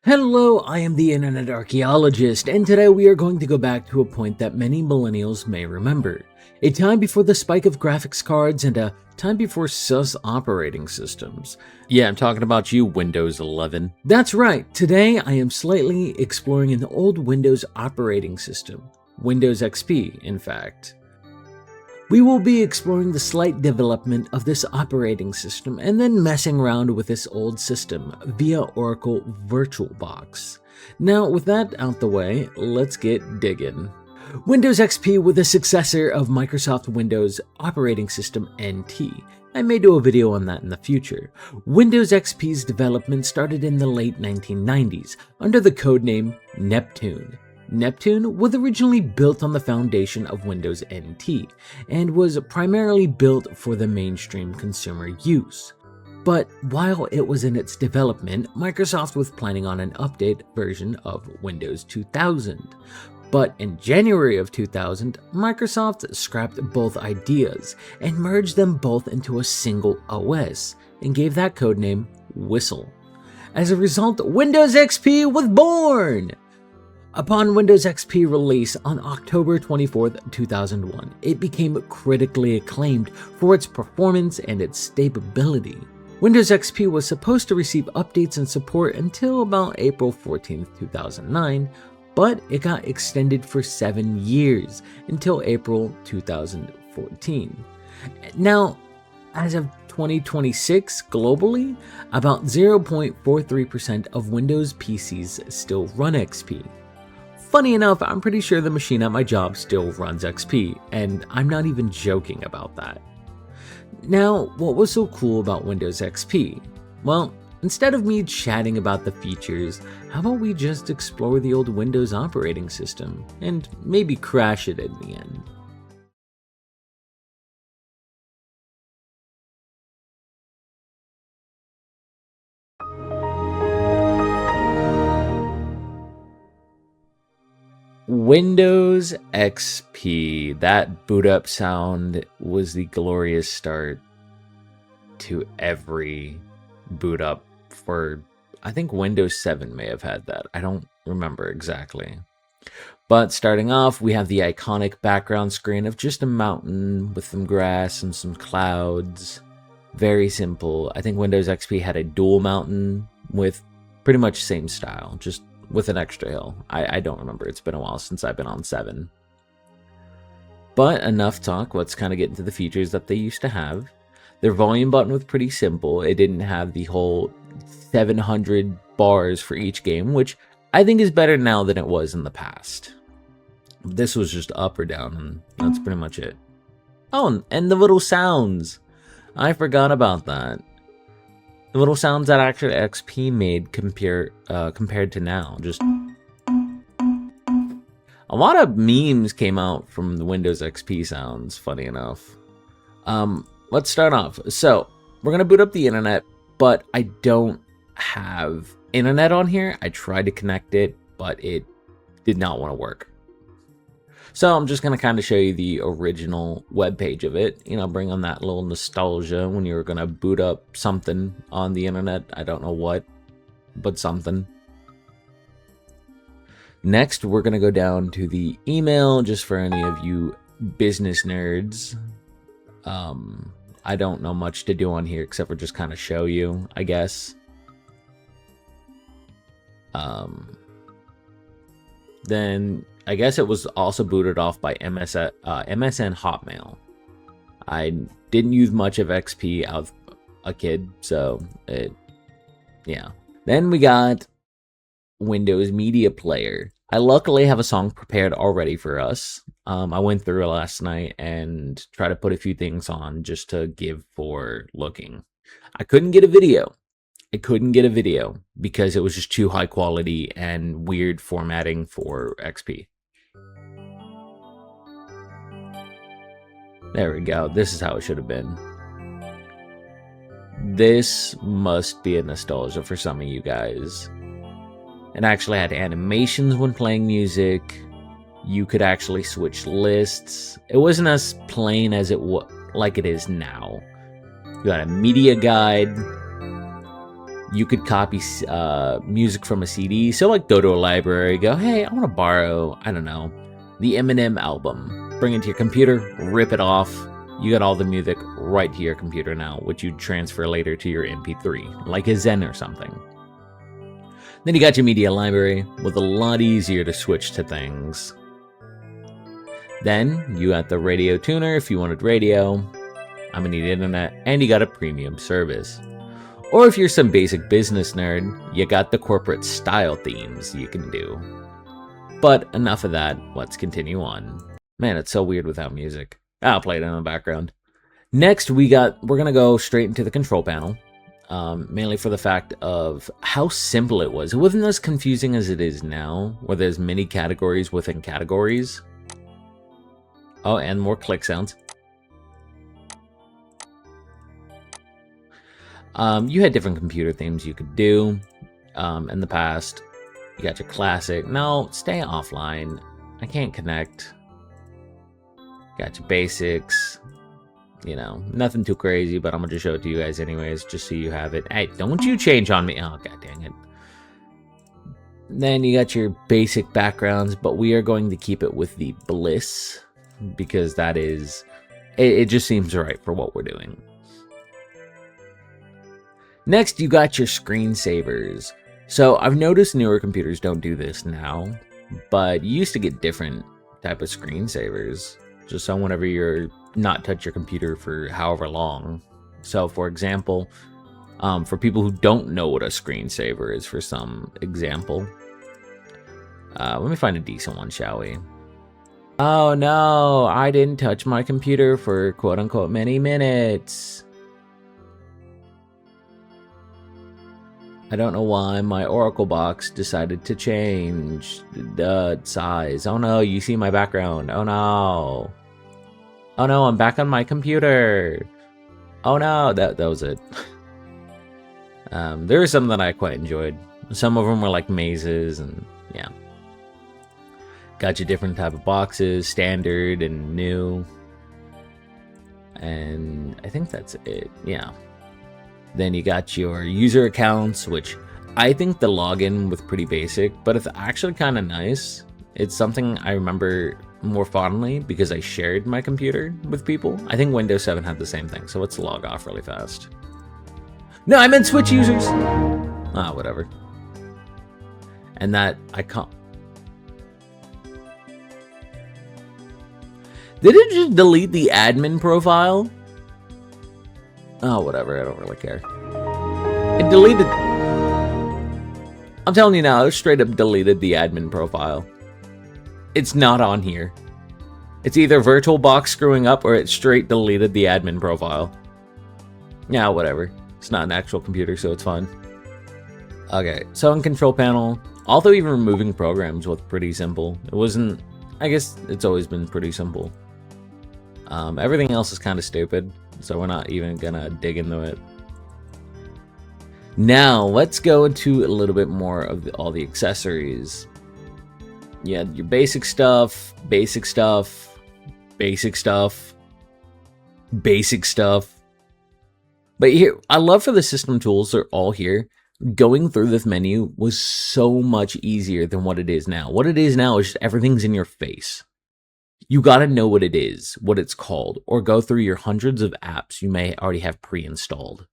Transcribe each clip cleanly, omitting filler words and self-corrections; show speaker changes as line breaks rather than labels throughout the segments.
Hello, I am the Internet Archaeologist, and today we are going to go back to a point that many millennials may remember. A time before the spike of graphics cards and a time before sus operating systems. Yeah, I'm talking about you, Windows 11. That's right, today I am slightly exploring an old Windows operating system. Windows XP, in fact. We will be exploring the slight development of this operating system and then messing around with this old system via Oracle VirtualBox. Now, with that out the way, let's get digging. Windows XP was the successor of Microsoft Windows operating system NT. I may do a video on that in the future. Windows XP's development started in the late 1990s under the codename Neptune. Neptune was originally built on the foundation of Windows NT and was primarily built for the mainstream consumer use. But while it was in its development, Microsoft was planning on an update version of Windows 2000. But in January of 2000, Microsoft scrapped both ideas and merged them both into a single OS and gave that codename Whistle. As a result, Windows XP was born! Upon Windows XP release on October 24, 2001, it became critically acclaimed for its performance and its stability. Windows XP was supposed to receive updates and support until about April 14, 2009, but it got extended for 7 years until April 2014. Now, as of 2026 globally, about 0.43% of Windows PCs still run XP. Funny enough, I'm pretty sure the machine at my job still runs XP, and I'm not even joking about that. Now, what was so cool about Windows XP? Well, instead of me chatting about the features, how about we just explore the old Windows operating system, and maybe crash it in the end. Windows XP, that boot up sound was the glorious start to every boot up for, I think Windows 7 may have had that. I don't remember exactly. But starting off, we have the iconic background screen of just a mountain with some grass and some clouds. Very simple. I think Windows XP had a dual mountain with pretty much same style, just with an extra hill. I don't remember. It's been a while since I've been on 7. But enough talk. Let's kind of get into the features that they used to have. Their volume button was pretty simple. It didn't have the whole 700 bars for each game, which I think is better now than it was in the past. This was just up or down, and that's pretty much it. Oh, and the little sounds. I forgot about that. The little sounds that actually XP made compared to now. Just a lot of memes came out from the Windows XP sounds, funny enough. Let's start off. So, we're going to boot up the internet, but I don't have internet on here. I tried to connect it, but it did not want to work. So I'm just going to kind of show you the original web page of it, bring on that little nostalgia when you were going to boot up something on the internet. I don't know what, but something. Next, we're going to go down to the email, just for any of you business nerds. I don't know much to do on here except for just kind of show you, I guess. Then I guess it was also booted off by MSN Hotmail. I didn't use much of XP out of a kid, so yeah. Then we got Windows Media Player. I luckily have a song prepared already for us. I went through it last night and tried to put a few things on just to give for looking. I couldn't get a video. Because it was just too high quality and weird formatting for XP. There we go. This is how it should have been. This must be a nostalgia for some of you guys. It actually had animations when playing music. You could actually switch lists. It wasn't as plain as like it is now. You had a media guide. You could copy music from a CD. So like go to a library, go, hey, I want to borrow, I don't know, the Eminem album. Bring it to your computer, rip it off. You got all the music right to your computer now, which you'd transfer later to your MP3, like a Zen or something. Then you got your media library, with a lot easier to switch to things. Then you got the radio tuner if you wanted radio. I'm gonna need internet, and you got a premium service. Or if you're some basic business nerd, you got the corporate style themes you can do. But enough of that, let's continue on. Man, it's so weird without music. I'll play it in the background. Next, we're gonna go straight into the control panel, mainly for the fact of how simple it was. It wasn't as confusing as it is now, where there's many categories within categories. Oh, and more click sounds. You had different computer themes you could do in the past. You got your classic. No, stay offline. I can't connect. Got your basics. You know, nothing too crazy, but I'm going to just show it to you guys anyways, just so you have it. Hey, don't you change on me. Oh, god dang it. Then you got your basic backgrounds, but we are going to keep it with the bliss, because that is, it just seems right for what we're doing. Next, you got your screensavers. So I've noticed newer computers don't do this now, but you used to get different type of screensavers, just so whenever you're not touch your computer for however long. So for example, for people who don't know what a screensaver is, for some example, let me find a decent one, shall we? Oh no, I didn't touch my computer for quote-unquote many minutes. I don't know why my Oracle box decided to change the size. Oh no, you see my background. Oh no. Oh no, I'm back on my computer. Oh no, that was it. There were some that I quite enjoyed. Some of them were like mazes, and yeah. Got your different type of boxes, standard and new. And I think that's it, yeah. Then you got your user accounts, which I think the login was pretty basic, but it's actually kind of nice. It's something I remember more fondly because I shared my computer with people. I think Windows 7 had the same thing, so let's log off really fast. No, I meant Switch users! Ah, whatever. And that, I can't... Did it just delete the admin profile? Oh, whatever, I don't really care. It deleted... I'm telling you now, it straight up deleted the admin profile. It's not on here. It's either VirtualBox screwing up or it straight deleted the admin profile. Yeah, whatever. It's not an actual computer, so it's fine. Okay, so in control panel, although even removing programs was pretty simple. It wasn't... I guess it's always been pretty simple. Everything else is kind of stupid, so we're not even gonna dig into it. Now, let's go into a little bit more of all the accessories. You had your basic stuff, basic stuff, basic stuff, basic stuff. But here, I love for the system tools, they're all here. Going through this menu was so much easier than what it is now. What it is now is just everything's in your face. You gotta know what it is, what it's called, or go through your hundreds of apps you may already have pre-installed.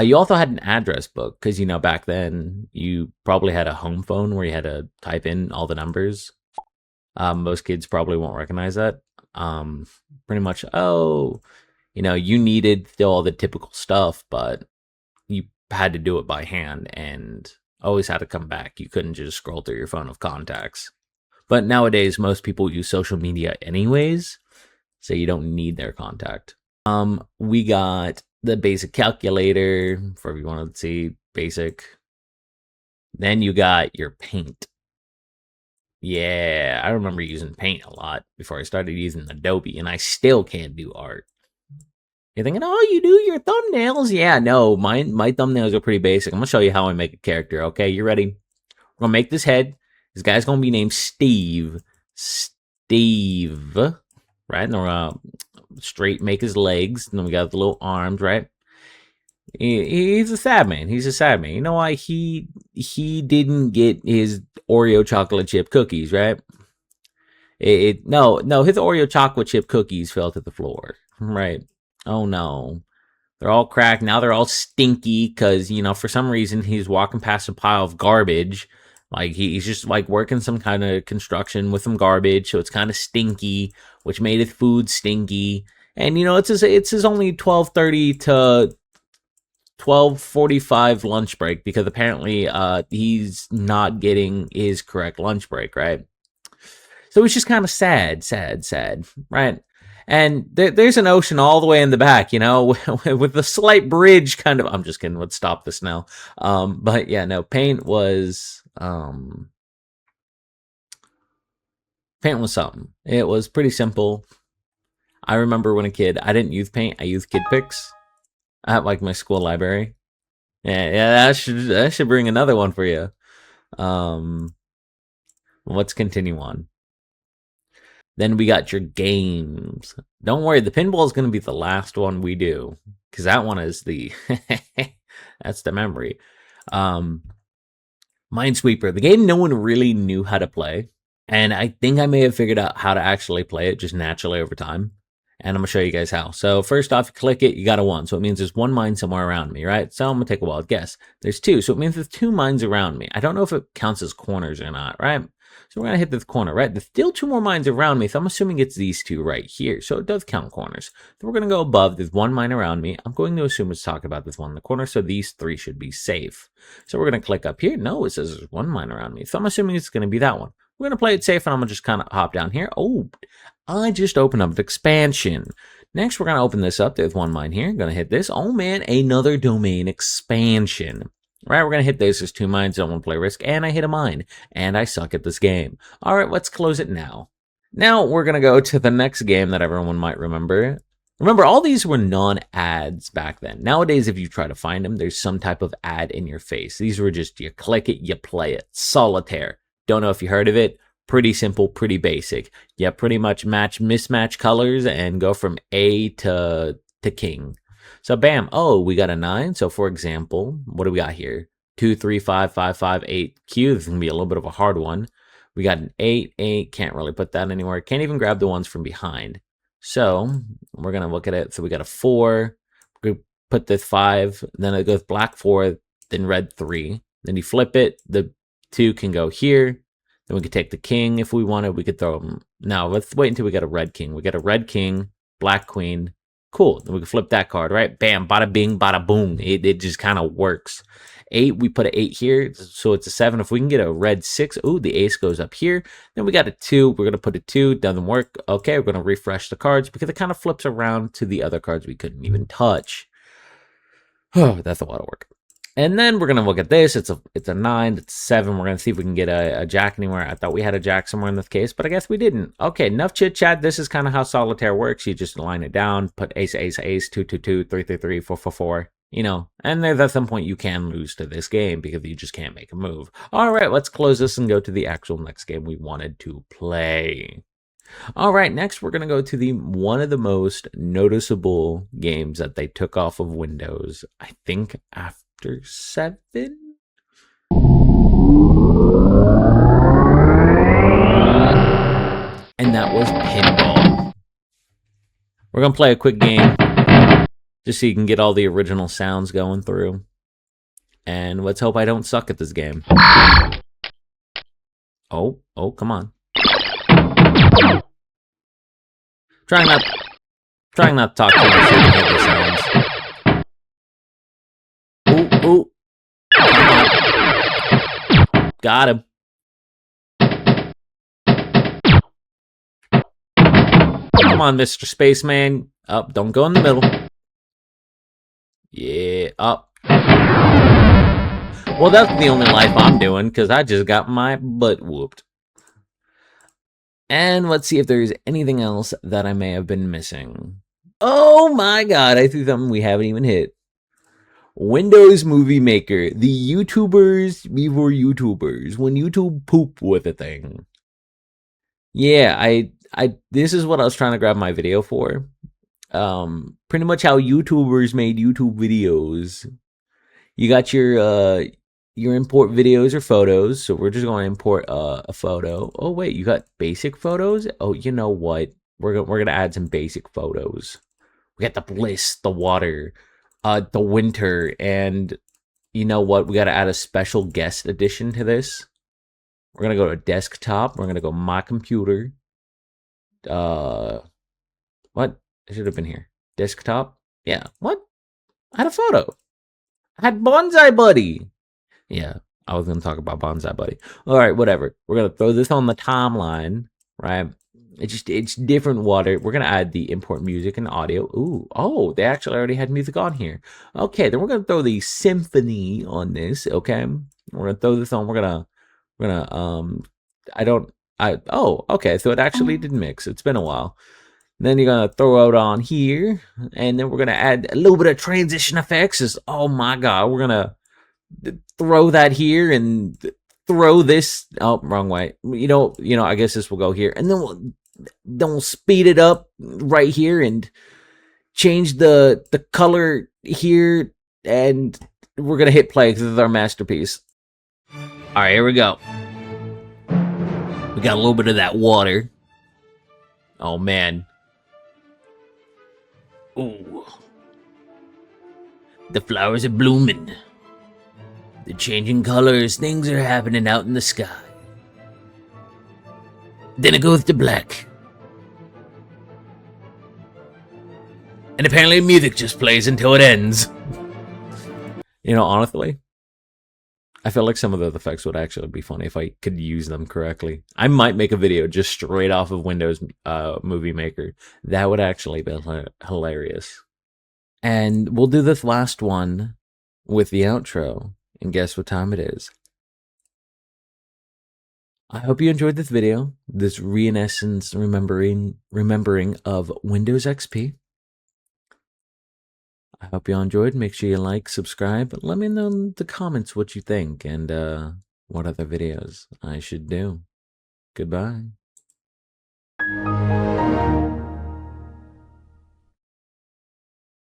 You also had an address book, because, you know, back then, you probably had a home phone where you had to type in all the numbers. Most kids probably won't recognize that. Pretty much, oh, you know, you needed all the typical stuff, but you had to do it by hand and always had to come back. You couldn't just scroll through your phone of contacts. But nowadays, most people use social media anyways, so you don't need their contact. We got the basic calculator, for if you want to see basic. Then you got your paint. Yeah, I remember using paint a lot before I started using Adobe, and I still can't do art. You're thinking, oh, you do your thumbnails? Yeah, no, my thumbnails are pretty basic. I'm going to show you how I make a character, okay? You ready? We're going to make this head. This guy's going to be named Steve. Steve. Right? And we're going to straight make his legs. And then we got the little arms, right? He's a sad man. He's a sad man. You know why? He didn't get his Oreo chocolate chip cookies, right? No, his Oreo chocolate chip cookies fell to the floor. Right. Oh no. They're all cracked. Now they're all stinky because, for some reason he's walking past a pile of garbage. Like he's just like working some kind of construction with some garbage, so it's kind of stinky, which made his food stinky. And it's his only 12:30 to 12:45 lunch break because apparently he's not getting his correct lunch break, right? So it's just kind of sad, right? And there's an ocean all the way in the back, with the slight bridge kind of. I'm just kidding. Let's stop this now. But yeah, no, paint was something. It was pretty simple. I remember when a kid, I didn't use paint. I used Kid Picks at like my school library. Yeah, that should bring another one for you. Let's continue on. Then we got your games. Don't worry, the pinball is going to be the last one we do because that one is the that's the memory. Minesweeper, the game no one really knew how to play, and I think I may have figured out how to actually play it just naturally over time. And I'm going to show you guys how. So first off, you click it, you got a 1. So it means there's 1 mine somewhere around me, right? So I'm going to take a wild guess. There's 2. So it means there's 2 mines around me. I don't know if it counts as corners or not, right? So we're going to hit this corner, right? There's still 2 more mines around me. So I'm assuming it's these 2 right here. So it does count corners. So we're going to go above. There's 1 mine around me. I'm going to assume it's talking about this one in the corner. So these 3 should be safe. So we're going to click up here. No, it says there's 1 mine around me. So I'm assuming it's going to be that one. We're going to play it safe, and I'm going to just kind of hop down here. Oh, I just opened up the expansion. Next, we're going to open this up. There's 1 mine here. Going to hit this. Oh, man, another domain expansion. Right, we're going to hit this. There's 2 mines. Don't want to play risk. And I hit a mine. And I suck at this game. All right, let's close it now. Now, we're going to go to the next game that everyone might remember. Remember, all these were non-ads back then. Nowadays, if you try to find them, there's some type of ad in your face. These were just, you click it, you play it. Solitaire. Don't know if you heard of it. Pretty simple, pretty basic. Yeah, pretty much mismatch colors and go from A to king. So bam, oh, we got a 9. So for example, what do we got here? 2, 3, 5, 5, 5, 8. Q, this is going to be a little bit of a hard one. We got an 8, 8. Can't really put that anywhere. Can't even grab the ones from behind. So we're going to look at it. So we got a 4. We're going to put this 5. Then it goes black 4, then red 3. Then you flip it. The 2 can go here. Then we could take the king if we wanted. We could throw them. Now, let's wait until we get a red king. We got a red king, black queen. Cool. Then we can flip that card, right? Bam, bada bing, bada boom. It just kind of works. 8, we put an 8 here, so it's a 7. If we can get a red 6, ooh, the ace goes up here. Then we got a 2. We're going to put a 2. Doesn't work. Okay, we're going to refresh the cards because it kind of flips around to the other cards we couldn't even touch. Oh, that's a lot of work. And then we're going to look at this. It's a 9, it's a 7. We're going to see if we can get a jack anywhere. I thought we had a jack somewhere in this case, but I guess we didn't. Okay, enough chit chat. This is kind of how solitaire works. You just line it down, put ace, ace, ace, 2, 2, 2, 3, 3, 3, 4, 4, 4. And there's at some point you can lose to this game because you just can't make a move. All right, let's close this and go to the actual next game we wanted to play. All right, next we're going to go to one of the most noticeable games that they took off of Windows, I think after 7. And that was Pinball. We're going to play a quick game just so you can get all the original sounds going through. And let's hope I don't suck at this game. Oh, come on. Trying not to talk too much so you can hear the sounds. Ooh. Come on. Got him. Come on, Mr. Spaceman. Up, don't go in the middle. Yeah, up. Well, that's the only life I'm doing, because I just got my butt whooped. And let's see if there's anything else that I may have been missing. Oh my god, I threw something we haven't even hit. Windows Movie Maker. The YouTubers before YouTubers. When YouTube poop with a thing. Yeah, this is what I was trying to grab my video for. Pretty much how YouTubers made YouTube videos. You got your import videos or photos. So we're just going to import a photo. Oh wait, you got basic photos? Oh, you know what? We're gonna add some basic photos. We got the bliss, the water, the winter, and you know what? We got to add a special guest edition to this. We're gonna go to desktop. We're gonna go my computer. Uh, what? It should have been here. Desktop. Yeah. What? I had a photo. I had Bonzi Buddy. Yeah, I was gonna talk about Bonzi Buddy. All right, whatever. We're gonna throw this on the timeline, right? It's different water. We're gonna add the import music and audio. Ooh, oh, they actually already had music on here. Okay, then we're gonna throw the symphony on this. Okay, we're gonna throw this on. We're gonna oh, okay, so it actually did mix. It's been a while. Then you're gonna throw it on here, and then we're gonna add a little bit of transition effects. Oh my god, we're gonna throw that here and throw this. Oh, wrong way. I guess this will go here, and then we'll speed it up right here and change the color here, and we're gonna hit play because this is our masterpiece. All right, here we go. We got a little bit of that water. Oh man. Ooh. The flowers are blooming. They're changing colors. Things are happening out in the sky. Then it goes to black. And apparently music just plays until it ends. Honestly, I feel like some of those effects would actually be funny if I could use them correctly. I might make a video just straight off of Windows Movie Maker. That would actually be hilarious. And we'll do this last one with the outro. And guess what time it is? I hope you enjoyed this video, this re-essence remembering of Windows XP. I hope you all enjoyed. Make sure you like, subscribe. Let me know in the comments what you think and what other videos I should do. Goodbye.